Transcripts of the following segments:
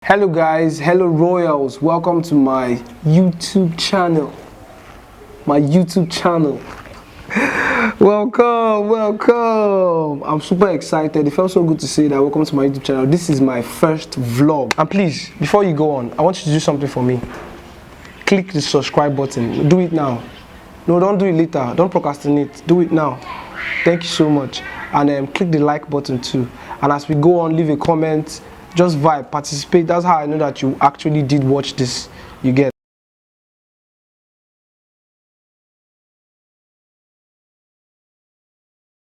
Hello guys, hello royals, welcome to my YouTube channel. Welcome. I'm super excited. It felt so good to say that. Welcome to my YouTube channel. This is my first vlog. And please, before you go on, I want you to do something for me. Click the subscribe button. Do it now. No, don't do it later. Don't procrastinate. Do it now. Thank you so much. And click the like button too. And as we go on, leave a comment. Just vibe, participate. That's how I know that you actually did watch this. You get.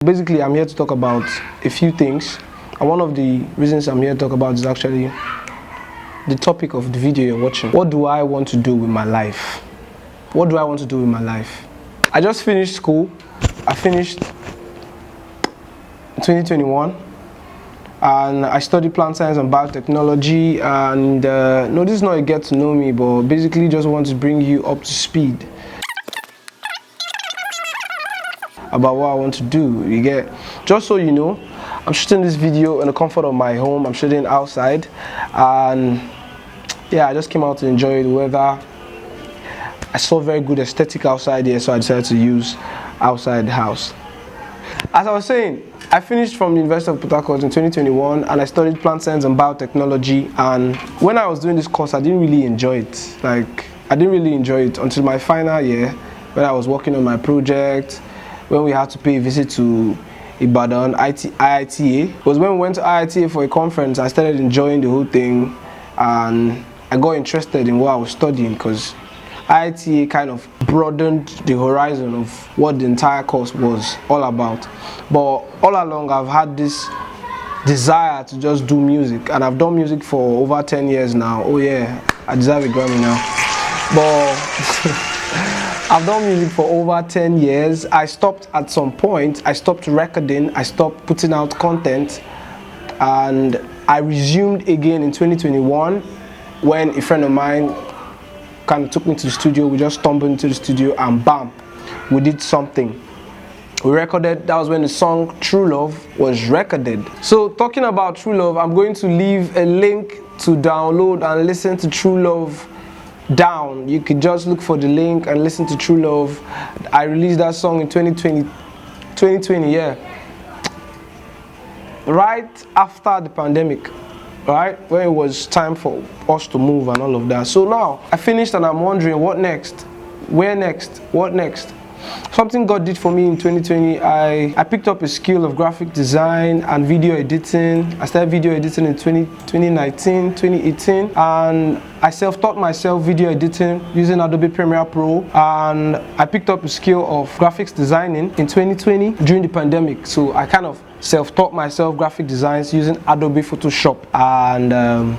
Basically, I'm here to talk about a few things. And one of the reasons I'm here to talk about is actually the topic of the video you're watching. What do I want to do with my life? What do I want to do with my life? I just finished school. I finished 2021. And I studied plant science and biotechnology, and no, this is not a get to know me, but basically just want to bring you up to speed about what I want to do. You get, just so you know, I'm shooting this video in the comfort of my home. I'm shooting outside, and yeah, I just came out to enjoy the weather. I saw very good aesthetic outside here, so I decided to use outside the house. As I was saying, I finished from the University of Port Harcourt in 2021, and I studied plant science and biotechnology. And when I was doing this course, I didn't really enjoy it. I didn't really enjoy it until my final year, when I was working on my project, when we had to pay a visit to Ibadan, IITA. It was when we went to IITA for a conference, I started enjoying the whole thing, and I got interested in what I was studying, because IITA kind of broadened the horizon of what the entire course was all about. But all along, I've had this desire to just do music, and I've done music for over 10 years now. Oh yeah, I deserve a Grammy now. But I've done music for over 10 years. I stopped at some point. I stopped recording. I stopped putting out content, and I resumed again in 2021 when a friend of mine kind of took me to the studio. We just stumbled into the studio, and bam, we did something. We recorded. That was when the song True Love was recorded. So talking about True Love, I'm going to leave a link to download and listen to True Love down. You could just look for the link and listen to True Love. I released that song in 2020, yeah, right after the pandemic. Right, when it was time for us to move and all of that. So now I finished, and I'm wondering what next? Where next? What next? Something God did for me in 2020. I picked up a skill of graphic design and video editing. I started video editing in 2019, 2018, and I self-taught myself video editing using Adobe Premiere Pro, and I picked up a skill of graphics designing in 2020 during the pandemic. So I kind of self-taught myself graphic designs using Adobe Photoshop, and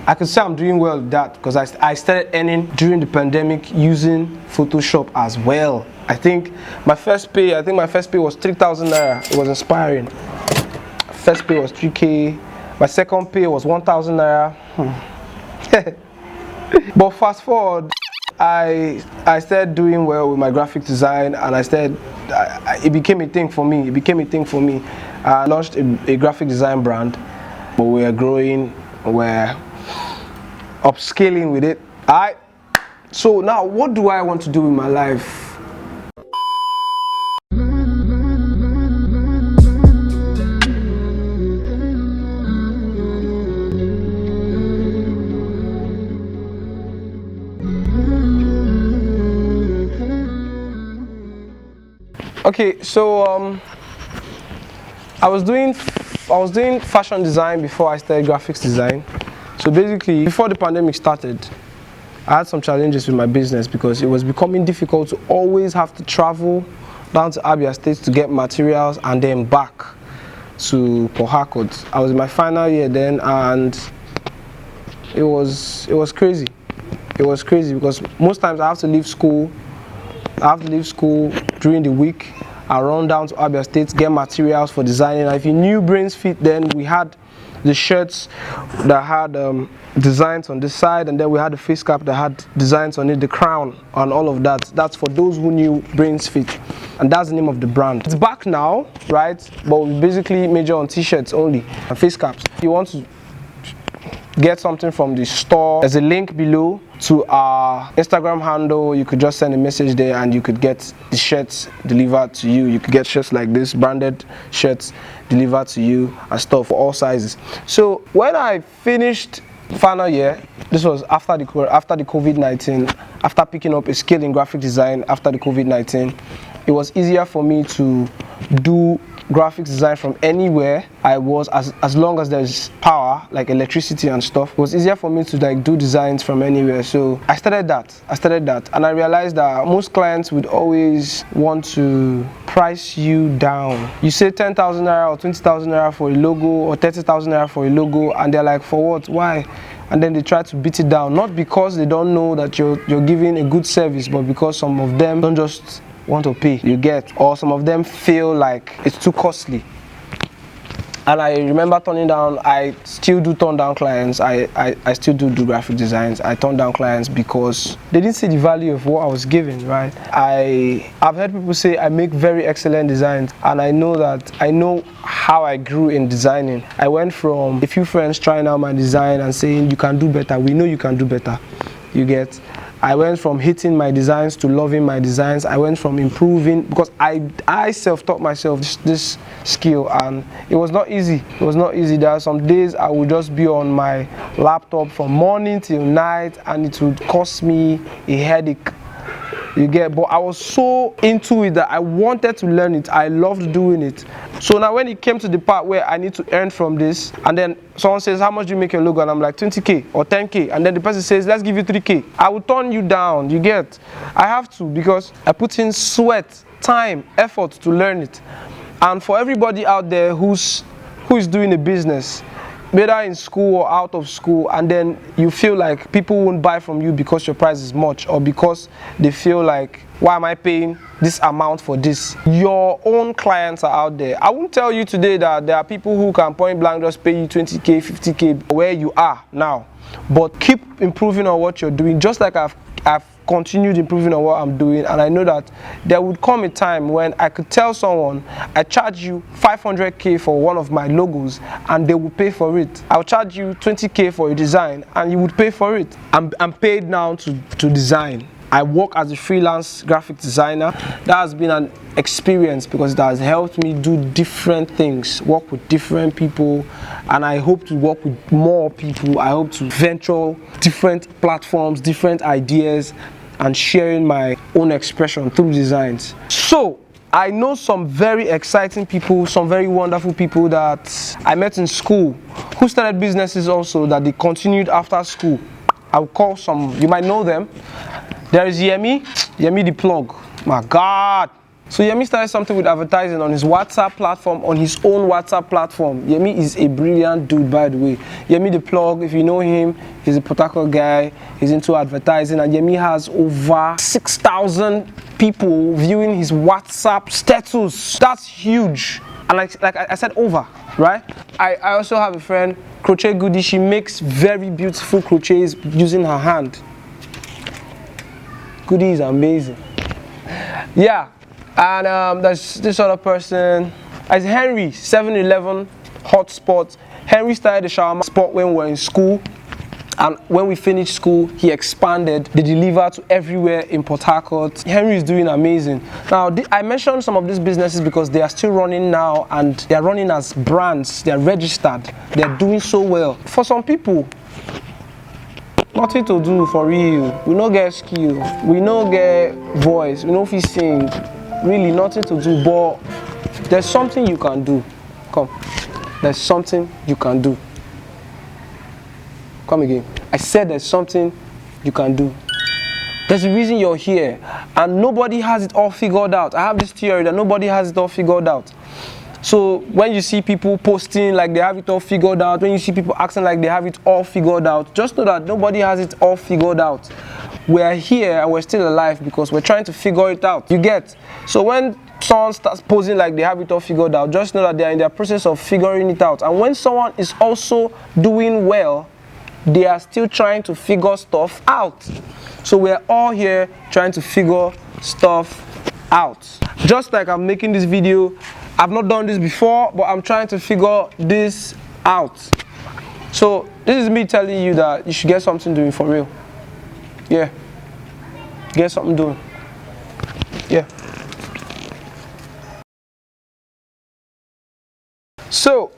I could say I'm doing well with that, because I started earning during the pandemic using Photoshop as well. I think my first pay was 3,000 naira. It was inspiring. First pay was 3K. My second pay was 1,000 naira. But fast forward, I started doing well with my graphic design, and it became a thing for me. I launched a graphic design brand, but we're growing, we're upscaling with it. Alright. So now, what do I want to do with my life? Okay, so I was doing fashion design before I started graphics design. So basically, before the pandemic started, I had some challenges with my business, because it was becoming difficult to always have to travel down to Abia State to get materials and then back to Port Harcourt. I was in my final year then, and it was crazy. It was crazy because most times I have to leave school during the week. I run down to Abia State, get materials for designing. And if you knew Brains Fit, then we had the shirts that had designs on this side, and then we had the face cap that had designs on it, the crown and all of that. That's for those who knew Brains Fit, and that's the name of the brand. It's back now, right? But we basically major on t-shirts only and face caps. You want to get something from the store, there's a link below to our Instagram handle. You could just send a message there and you could get the shirts delivered to you. You could get shirts like this, branded shirts delivered to you and stuff for all sizes. So when I finished final year, this was after the COVID-19, after picking up a skill in graphic design after the COVID-19, it was easier for me to do graphics design from anywhere I was, as long as there's power, like electricity and stuff. It was easier for me to like do designs from anywhere. So I started that, and I realized that most clients would always want to price you down. You say 10,000 naira or 20,000 naira for a logo, or 30,000 naira for a logo, and they're like, for what? Why? And then they try to beat it down, not because they don't know that you're giving a good service, but because some of them don't just want to pay, you get, or some of them feel like it's too costly. And I remember turning down, I still do turn down clients. I still do graphic designs. I turn down clients because they didn't see the value of what I was giving, right? I've heard people say I make very excellent designs, and I know how I grew in designing. I went from a few friends trying out my design and saying, you can do better, we know you can do better, you get. I went from hating my designs to loving my designs. I went from improving, because I self-taught myself this skill, and it was not easy. It was not easy. There are some days I would just be on my laptop from morning till night, and it would cost me a headache. You get, but I was so into it that I wanted to learn it. I loved doing it. So now when it came to the part where I need to earn from this, and then someone says, how much do you make your logo? And I'm like, 20K or 10K. And then the person says, let's give you 3K. I will turn you down, you get. I have to, because I put in sweat, time, effort to learn it. And for everybody out there who is doing a business, whether in school or out of school, and then you feel like people won't buy from you because your price is much, or because they feel like, why am I paying this amount for this? Your own clients are out there. I won't tell you today that there are people who can point blank just pay you 20K, 50K where you are now, but keep improving on what you're doing, just like I've continued improving on what I'm doing. And I know that there would come a time when I could tell someone, I charge you 500K for one of my logos, and they will pay for it. I'll charge you 20K for a design, and you would pay for it. I'm paid now to design. I work as a freelance graphic designer. That has been an experience, because it has helped me do different things, work with different people, and I hope to work with more people. I hope to venture different platforms, different ideas, and sharing my own expression through designs. So I know some very exciting people, some very wonderful people that I met in school who started businesses also, that they continued after school. I'll call some, you might know them. There is Yemi the plug. My God. So Yemi started something with advertising on his WhatsApp platform, on his own WhatsApp platform. Yemi is a brilliant dude, by the way. Yemi the plug, if you know him, he's a Potako guy. He's into advertising, and Yemi has over 6,000 people viewing his WhatsApp status. That's huge. And like I said, over, right? I also have a friend, Crochet.goodie. She makes very beautiful crochets using her hand. Goodie is amazing. Yeah. And there's this other person, as Henry, 7-Eleven hotspot. Henry started the shawarma spot when we were in school, and when we finished school, he expanded. They deliver to everywhere in Port Harcourt. Henry is doing amazing. Now, I mentioned some of these businesses because they are still running now, and they are running as brands. They are registered. They are doing so well. For some people, nothing to do for real. We no get skill. We no get voice. We no fit sing. Really nothing to do, but there's something you can do. Come, there's something you can do. Come again. I said there's something you can do. There's a reason you're here, and nobody has it all figured out. I have this theory that nobody has it all figured out. So when you see people posting like they have it all figured out, when you see people acting like they have it all figured out, just know that nobody has it all figured out. We're here and we're still alive because we're trying to figure it out. You get? So when someone starts posing like they have it all figured out, just know that they're in their process of figuring it out. And when someone is also doing well, they are still trying to figure stuff out. So we're all here trying to figure stuff out. Just like I'm making this video, I've not done this before, but I'm trying to figure this out. So this is me telling you that you should get something doing for real. Yeah. Get something doing. Yeah. So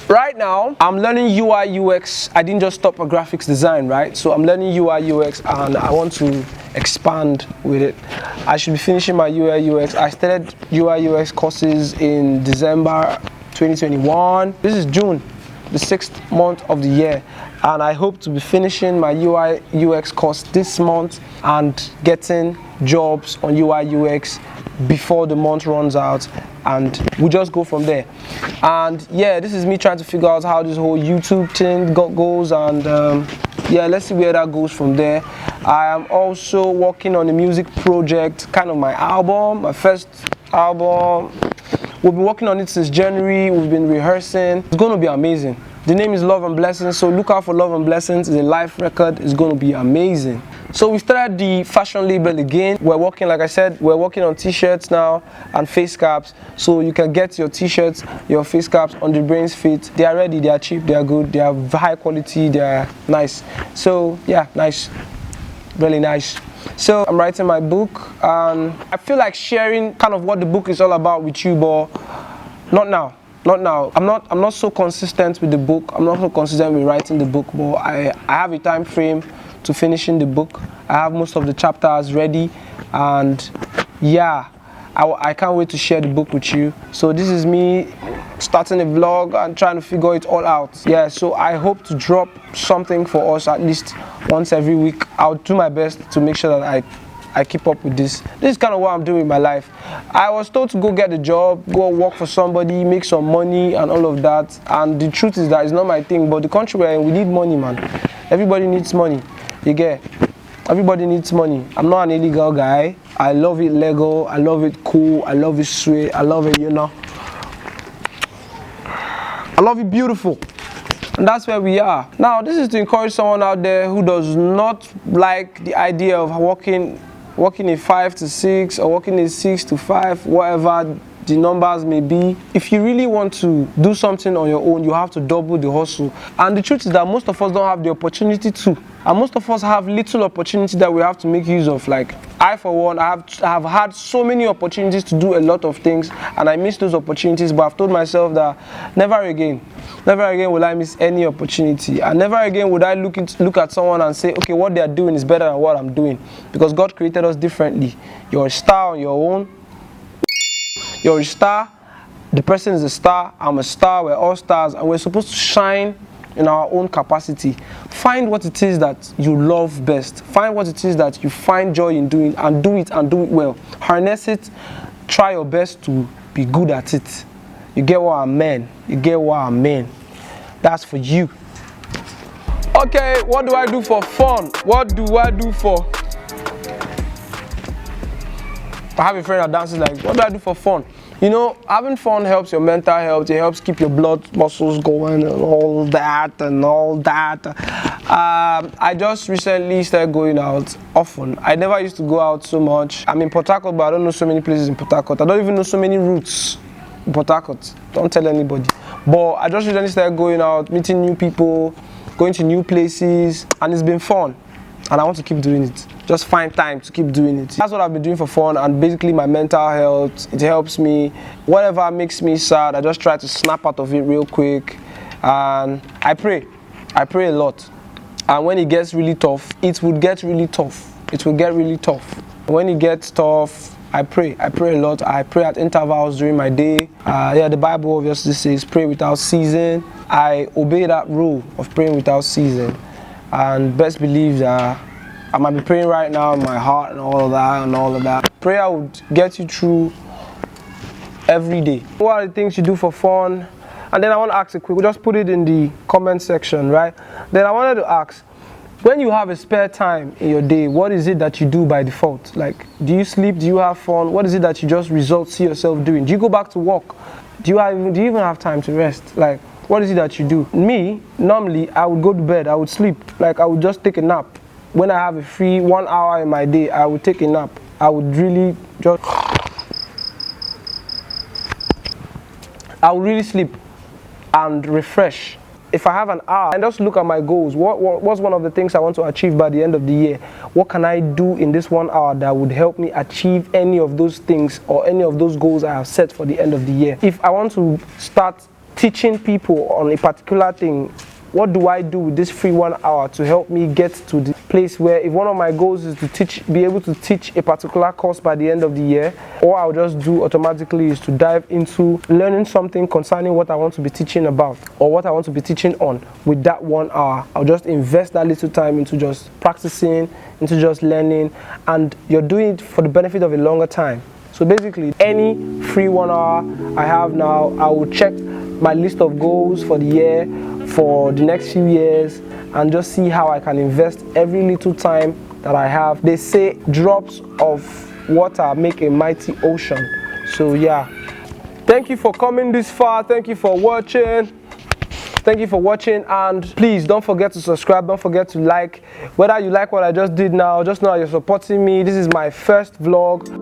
right now I'm learning UI UX. I didn't just stop at graphics design, right? So I'm learning UI UX and I want to expand with it. I should be finishing my UI UX. I started UI UX courses in December 2021. This is June, the 6th month of the year, and I hope to be finishing my UI UX course this month and getting jobs on UI UX before the month runs out, and we just go from there. And yeah, this is me trying to figure out how this whole YouTube thing goes, and yeah, let's see where that goes from there. I am also working on a music project, kind of my album, my first album. We've been working on it since January. We've been rehearsing. It's going to be amazing. The name is Love and Blessings, so look out for Love and Blessings. It's a live record. It's going to be amazing. So we started the fashion label again. We're working, like I said, we're working on t-shirts now and face caps. So you can get your t-shirts, your face caps on the Brains Fit. They are ready, they are cheap, they are good, they are high quality, they are nice. So yeah, nice, really nice. So I'm writing my book and I feel like sharing kind of what the book is all about with you, but not now. Not now. I'm not so consistent with the book. I'm not so consistent with writing the book, but I have a time frame to finishing the book. I have most of the chapters ready, and yeah, I can't wait to share the book with you. So this is me starting a vlog and trying to figure it all out. Yeah, so I hope to drop something for us at least once every week. I'll do my best to make sure that I keep up with this. This is kind of what I'm doing in my life. I was told to go get a job, go work for somebody, make some money and all of that. And the truth is that it's not my thing, but the country we're in, we need money, man. Everybody needs money. You get? Everybody needs money. I'm not an illegal guy. I love it legal. I love it cool. I love it sweet. I love it, you know. I love it beautiful. And that's where we are. Now, this is to encourage someone out there who does not like the idea of working a 5 to 6 or working a 6 to 5, whatever the numbers may be. If you really want to do something on your own, you have to double the hustle. And the truth is that most of us don't have the opportunity to. And most of us have little opportunity that we have to make use of. Like I, for one, I have had so many opportunities to do a lot of things, and I miss those opportunities. But I've told myself that never again will I miss any opportunity, and never again would I look at someone and say, okay, what they are doing is better than what I'm doing, because God created us differently. You're a star on your own. You're a star. The person is a star. I'm a star. We're all stars, and we're supposed to shine in our own capacity. Find what it is that you love best. Find what it is that you find joy in doing, and do it well. Harness it. Try your best to be good at it. You get what I mean? You get what I mean? That's for you. Okay, what do I do for fun? What do I do for... I have a friend that dances like, what do I do for fun? You know, having fun helps your mental health. It helps keep your blood muscles going and all that. I just recently started going out often. I never used to go out so much. I'm in Port Harcourt, but I don't know so many places in Port Harcourt. I don't even know so many routes in Port Harcourt. Don't tell anybody. But I just recently started going out, meeting new people, going to new places, and it's been fun. And I want to keep doing it. Just find time to keep doing it. That's what I've been doing for fun, and basically my mental health, it helps me. Whatever makes me sad, I just try to snap out of it real quick. And I pray a lot. And when it gets really tough, it will get really tough. When it gets tough, I pray a lot. I pray at intervals during my day. Yeah, the Bible obviously says pray without ceasing. I obey that rule of praying without ceasing. And best believe that I might be praying right now in my heart and all of that. Prayer would get you through every day. What are the things you do for fun? And then I want to ask a quick, just put it in the comment section, right? Then I wanted to ask, when you have a spare time in your day, what is it that you do by default? Like, do you sleep? Do you have fun? What is it that you just see yourself doing? Do you go back to work? Do you even have time to rest? Like, what is it that you do? Me, normally, I would go to bed, I would sleep. Like, I would just take a nap. When I have a free 1 hour in my day, I would take a nap. I would really sleep and refresh. if I have an hour and just look at my goals, what's one of the things I want to achieve by the end of the year? What can I do in this 1 hour that would help me achieve any of those things or any of those goals I have set for the end of the year? If I want to start teaching people on a particular thing, what do I do with this free 1 hour to help me get to the place where, if one of my goals is to be able to teach a particular course by the end of the year, all I'll just do automatically is to dive into learning something concerning what I want to be teaching about or what I want to be teaching on with that 1 hour. I'll just invest that little time into just practicing, into just learning, and you're doing it for the benefit of a longer time. So basically, any free 1 hour I have now, I will check my list of goals for the year, for the next few years, and just see how I can invest every little time that I have. They say drops of water make a mighty ocean. So yeah, thank you for coming this far. Thank you for watching. Thank you for watching, and please don't forget to subscribe. Don't forget to like. Whether you like what I just did now, just know you're supporting me. This is my first vlog.